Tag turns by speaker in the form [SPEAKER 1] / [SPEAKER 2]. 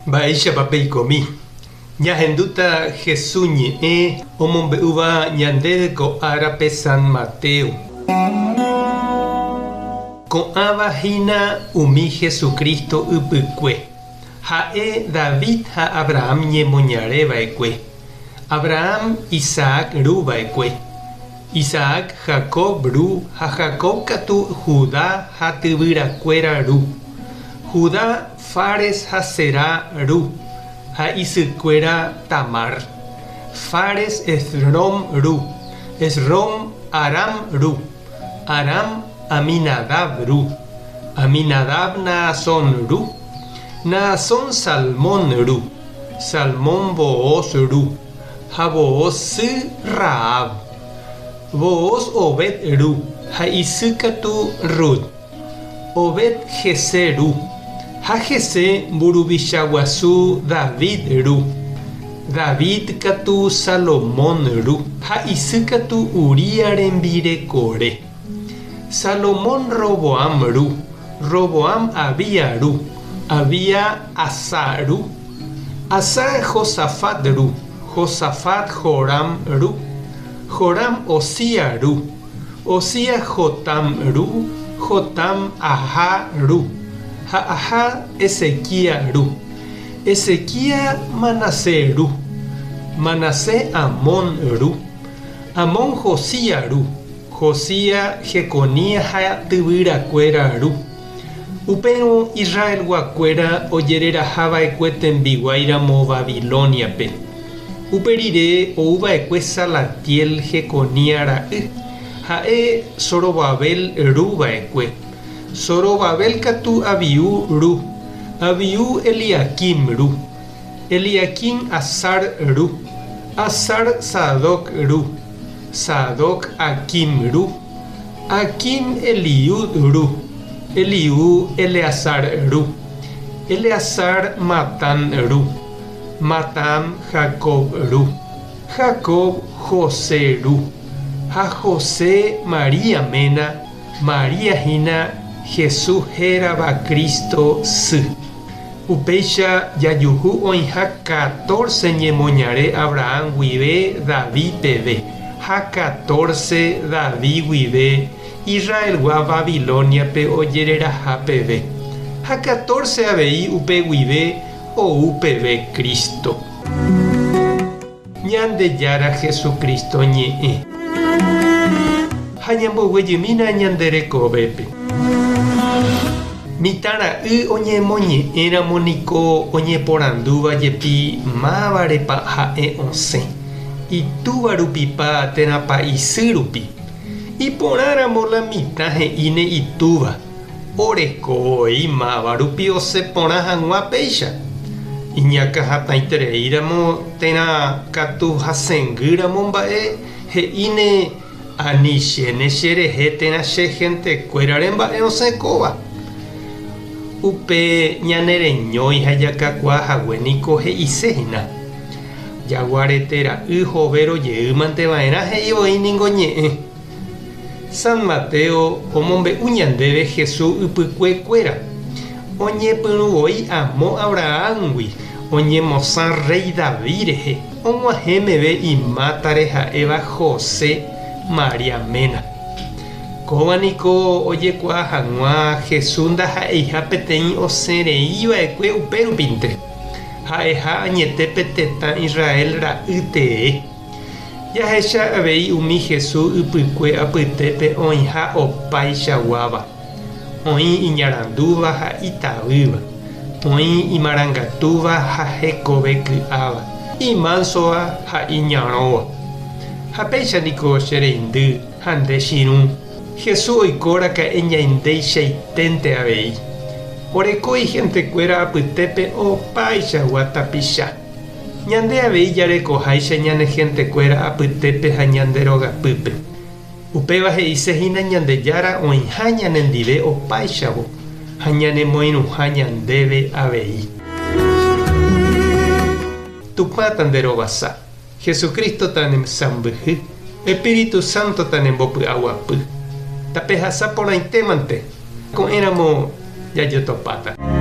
[SPEAKER 1] Baisha papel comí. Ñahenduta Jesuñe omombe'úva ñandéve ko'árape San Mateo. Ko'ãva hína umi Jesucristo ypykue. Ha'e David ha Abraham ñemoñareva'ekue. Abraham Isaac ruva'ekue. Isaac Jacob ru ha Jacob katu Judá ha tyvyrakuéra ru. Judá Fares ha Será ru. Ha isykuéra Tamar. Fares Esrom ru. Esrom Aram ru. Aram Aminadab ru. Aminadab Naasón ru. Naasón Salmón ru. Salmón Booz ru. Ha Booz sy Rahab. Booz Obed ru. Ha isykatu Rut. Obed Jesse ru. Ha Jesse mburuvichaguasu David ru. David katu Salomón ru. Ha isykatu Uria rembirekore. Salomón Roboam ru. Roboam Abia ru. Abia Asa ru. Asa Josafat ru. Josafat Joram ru. Joram Osía ru. Osía Jotam ru. Jotam Aha ru. Ha Ezequía ru. Ezequía Manasé ru. Manasé Amón ru. Amón Josía ru. Josía Jeconía ha tyvyrakuéra ru. Upérõ Israel guakuéra ojererahava'ekue tembiguairamo Babiloniape. Uperire ouva'ekue Salatiel Jeconía ra'y. Ha'e Zorobabel ruva'ekue. Zorobabel katu Abiú ru. Abiú Eliakim ru. Eliakim Azar ru. Azar Sadoc ru. Sadoc Akim ru. Akim Eliud ru. Eliú Eleazar ru. Eleazar Matán ru. Matán Jacob ru. Jacob José ru. Ha José María mena. María hina Jesús heraba Cristo sy. Upéicha jajuhu oĩha 14 ñemoñare Abraham guive David peve. Ha 14 David guive Israel gua Babilonia pe ojereraha peve. Ha 14 avei upe guive ou peve Cristo. Ñande jara Jesucristo ñe'ẽ. Ha ñamboguejymína ñanderekovépe. Mitãra'y oñemoñe'ẽramo niko oñeporandúva jepi mávarepa ha'e osẽ. Itúva rupipa térãpa isy rupi. Iporãramo la mitã he'íne itúva. Orekói máva rupi osẽporã hag̃ua péicha. Iñakãhatãitereíramo térã katu hasẽngýramo mba'e he'íne anichéne cherehe térã che hentekuérare mba'e osẽkóva. Upe ñanereñói ha jakakuaahague niko he'iséhina. Jaguaretera'y hove rojeýmanteva'erã he'ivoi ningo ñe'ẽ. San Mateo omombe'u ñandéve Jesús ypykuekuéra. Oñepyrũvoi amo Abrahamgui. Oñemosã rey David rehe. Og̃uahẽmeve imátare ha'éva José Maria mena. Kóvaniko ojekuaa hag̃ua Jesús ndaha'eiha peteĩ osẽreíva'ekue upérupinte. Ha'eha añete peteta Israel ra'ýtee. Jahecha avei umi Jesús ypykue apytépe oĩha opaichaguáva. Oĩ iñarandúva ha itavýva. Oĩ imarangatúva ha hekove ky'áva. Imánsova ha iñarõva. Ha péichaniko chereindy ha nde chirũ. Jesús oikóraka'e ñaindéichaiténte avei. Orekói hentekuéra apytépe opaichagua tapicha. Ñande avei jarekoháicha ñane hentekuéra apytépe ha ñande rogapýpe. Upéva he'isehína ñandejára oĩha ñanendive opaichavo ha ñanemoirũha ñandéve avei. Tupã tanderovasa. Jesucristo tanemsambyhy. Espíritu Santo tanembopy'aguapy. Tapehasa porãitémante. Ko'ẽramo jajotopáta.